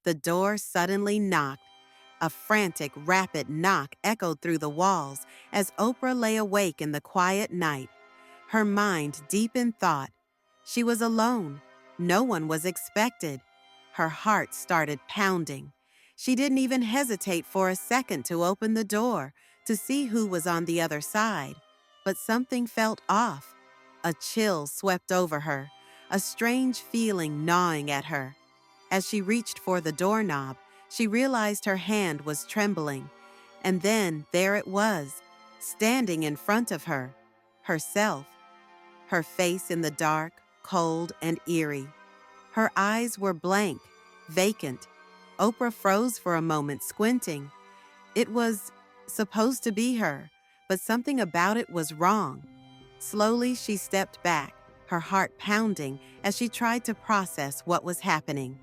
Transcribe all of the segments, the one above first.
The door suddenly knocked. A frantic, rapid knock echoed through the walls as Oprah lay awake in the quiet night, her mind deep in thought. She was alone. No one was expected. Her heart started pounding. She didn't even hesitate for a second to open the door to see who was on the other side. But something felt off. A chill swept over her, a strange feeling gnawing at her. As she reached for the doorknob, she realized her hand was trembling. And then there it was, standing in front of her, herself. Her face in the dark, cold and eerie. Her eyes were blank, vacant. Oprah froze for a moment, squinting. It was supposed to be her, but something about it was wrong. Slowly, she stepped back, her heart pounding as she tried to process what was happening.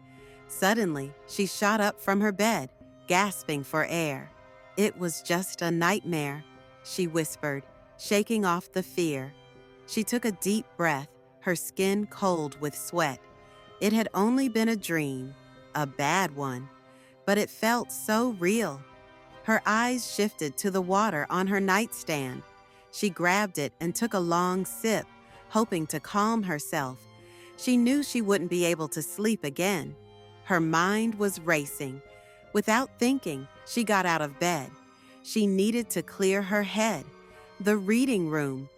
Suddenly, she shot up from her bed, gasping for air. "It was just a nightmare," she whispered, shaking off the fear. She took a deep breath, her skin cold with sweat. It had only been a dream, a bad one, but it felt so real. Her eyes shifted to the water on her nightstand. She grabbed it and took a long sip, hoping to calm herself. She knew she wouldn't be able to sleep again. Her mind was racing. Without thinking, she got out of bed. She needed to clear her head. The reading room.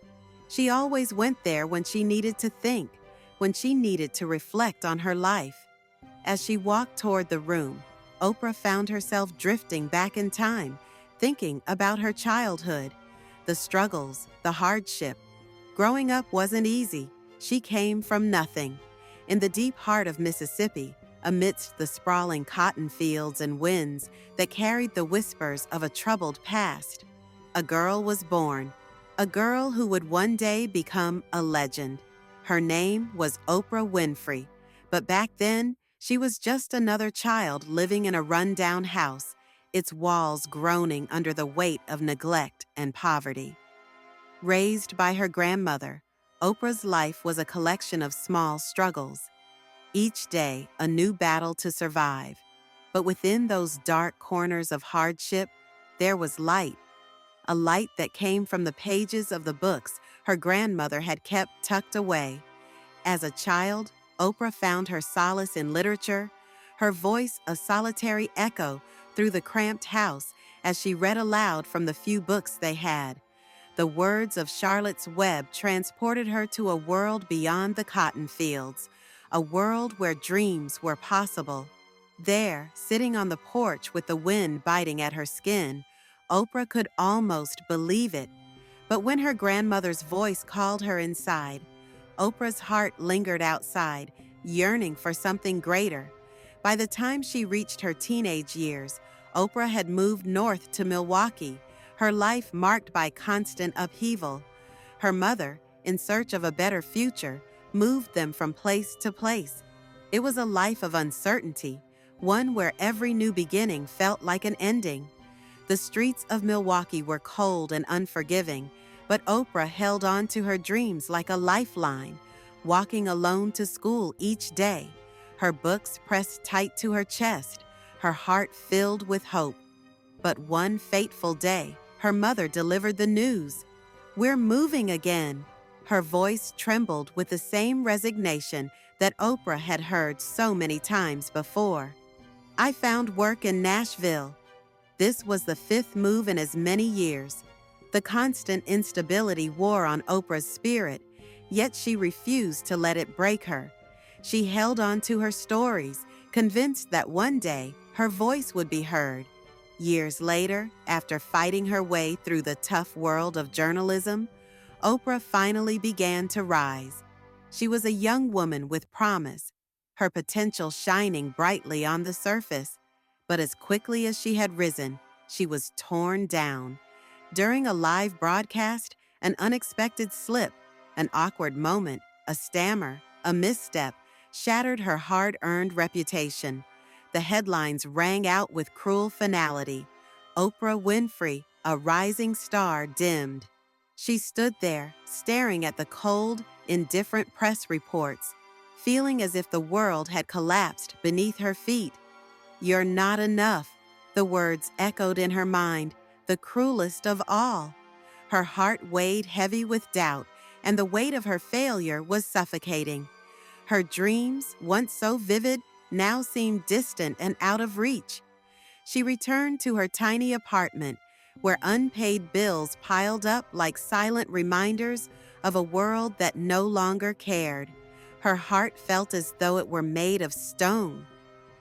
She always went there when she needed to think, when she needed to reflect on her life. As she walked toward the room, Oprah found herself drifting back in time, thinking about her childhood, the struggles, the hardship. Growing up wasn't easy. She came from nothing. In the deep heart of Mississippi, amidst the sprawling cotton fields and winds that carried the whispers of a troubled past, a girl was born, a girl who would one day become a legend. Her name was Oprah Winfrey, but back then, she was just another child living in a rundown house, its walls groaning under the weight of neglect and poverty. Raised by her grandmother, Oprah's life was a collection of small struggles. Each day, a new battle to survive. But within those dark corners of hardship, there was light. A light that came from the pages of the books her grandmother had kept tucked away. As a child, Oprah found her solace in literature, her voice a solitary echo through the cramped house as she read aloud from the few books they had. The words of Charlotte's Web transported her to a world beyond the cotton fields, a world where dreams were possible. There, sitting on the porch with the wind biting at her skin, Oprah could almost believe it. But when her grandmother's voice called her inside, Oprah's heart lingered outside, yearning for something greater. By the time she reached her teenage years, Oprah had moved north to Milwaukee, her life marked by constant upheaval. Her mother, in search of a better future, moved them from place to place. It was a life of uncertainty, one where every new beginning felt like an ending. The streets of Milwaukee were cold and unforgiving, but Oprah held on to her dreams like a lifeline, walking alone to school each day, her books pressed tight to her chest, her heart filled with hope. But one fateful day, her mother delivered the news. "We're moving again." Her voice trembled with the same resignation that Oprah had heard so many times before. "I found work in Nashville." This was the fifth move in as many years. The constant instability wore on Oprah's spirit, yet she refused to let it break her. She held on to her stories, convinced that one day her voice would be heard. Years later, after fighting her way through the tough world of journalism, Oprah finally began to rise. She was a young woman with promise, her potential shining brightly on the surface. But as quickly as she had risen, she was torn down. During a live broadcast, an unexpected slip, an awkward moment, a stammer, a misstep, shattered her hard-earned reputation. The headlines rang out with cruel finality. Oprah Winfrey, a rising star, dimmed. She stood there, staring at the cold, indifferent press reports, feeling as if the world had collapsed beneath her feet. "You're not enough." The words echoed in her mind, the cruelest of all. Her heart weighed heavy with doubt, and the weight of her failure was suffocating. Her dreams, once so vivid, now seemed distant and out of reach. She returned to her tiny apartment, where unpaid bills piled up like silent reminders of a world that no longer cared. Her heart felt as though it were made of stone.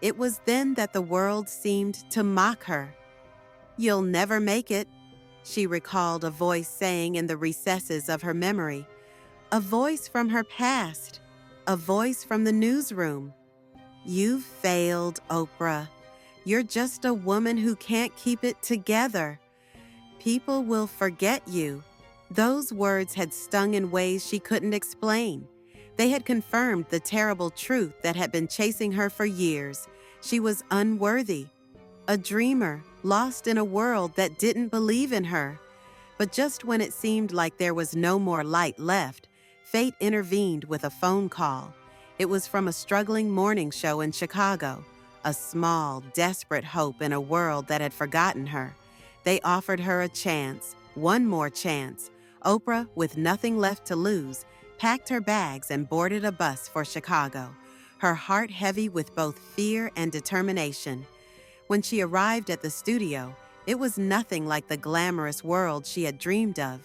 It was then that the world seemed to mock her. "You'll never make it," she recalled a voice saying in the recesses of her memory. A voice from her past. A voice from the newsroom. "You've failed, Oprah. You're just a woman who can't keep it together. People will forget you." Those words had stung in ways she couldn't explain. They had confirmed the terrible truth that had been chasing her for years. She was unworthy. A dreamer, lost in a world that didn't believe in her. But just when it seemed like there was no more light left, fate intervened with a phone call. It was from a struggling morning show in Chicago, a small, desperate hope in a world that had forgotten her. They offered her a chance, one more chance. Oprah, with nothing left to lose, packed her bags and boarded a bus for Chicago, her heart heavy with both fear and determination. When she arrived at the studio, it was nothing like the glamorous world she had dreamed of.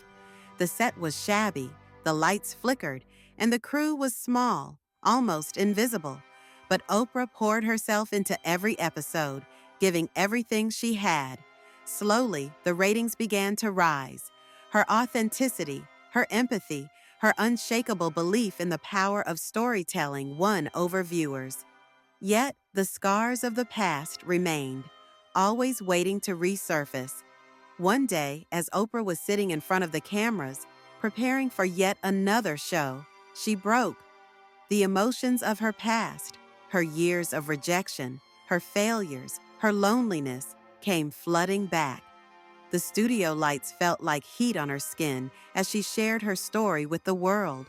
The set was shabby, the lights flickered, and the crew was small, almost invisible. But Oprah poured herself into every episode, giving everything she had. Slowly, the ratings began to rise. Her authenticity, her empathy, her unshakable belief in the power of storytelling won over viewers. Yet, the scars of the past remained, always waiting to resurface. One day, as Oprah was sitting in front of the cameras, preparing for yet another show, she broke. The emotions of her past, her years of rejection, her failures, her loneliness, came flooding back. The studio lights felt like heat on her skin as she shared her story with the world.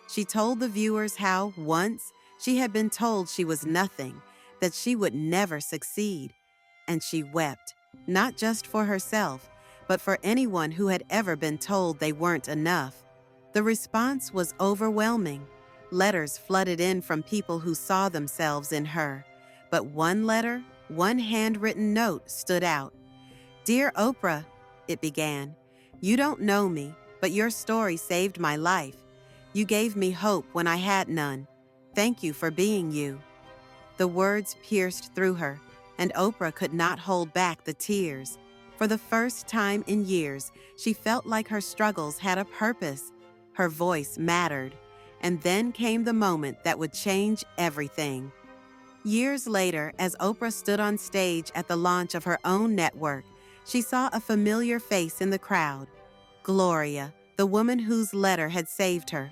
She told the viewers how, once, she had been told she was nothing, that she would never succeed. And she wept, not just for herself, but for anyone who had ever been told they weren't enough. The response was overwhelming. Letters flooded in from people who saw themselves in her. But one letter, one handwritten note stood out. "Dear Oprah," it began, "you don't know me, but your story saved my life. You gave me hope when I had none. Thank you for being you." The words pierced through her, and Oprah could not hold back the tears. For the first time in years, she felt like her struggles had a purpose. Her voice mattered. And then came the moment that would change everything. Years later, as Oprah stood on stage at the launch of her own network, she saw a familiar face in the crowd. Gloria, the woman whose letter had saved her.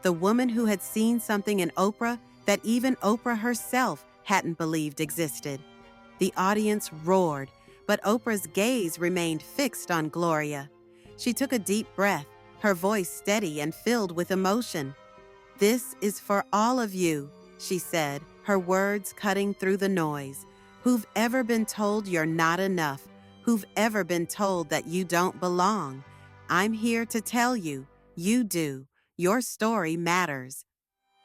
The woman who had seen something in Oprah that even Oprah herself hadn't believed existed. The audience roared, but Oprah's gaze remained fixed on Gloria. She took a deep breath, her voice steady and filled with emotion. "This is for all of you," she said, her words cutting through the noise, "who've ever been told you're not enough, who've ever been told that you don't belong. I'm here to tell you, you do. Your story matters."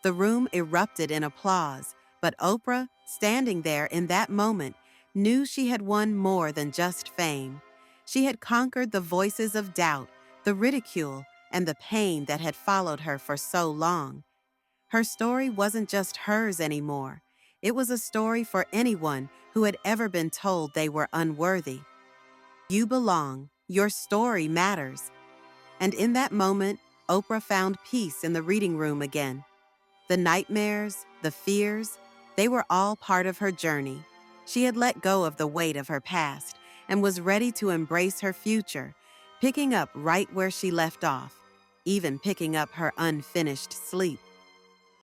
The room erupted in applause, but Oprah, standing there in that moment, knew she had won more than just fame. She had conquered the voices of doubt, the ridicule, and the pain that had followed her for so long. Her story wasn't just hers anymore. It was a story for anyone who had ever been told they were unworthy. You belong. Your story matters. And in that moment, Oprah found peace in the reading room again. The nightmares, the fears, they were all part of her journey. She had let go of the weight of her past and was ready to embrace her future, picking up right where she left off, even picking up her unfinished sleep.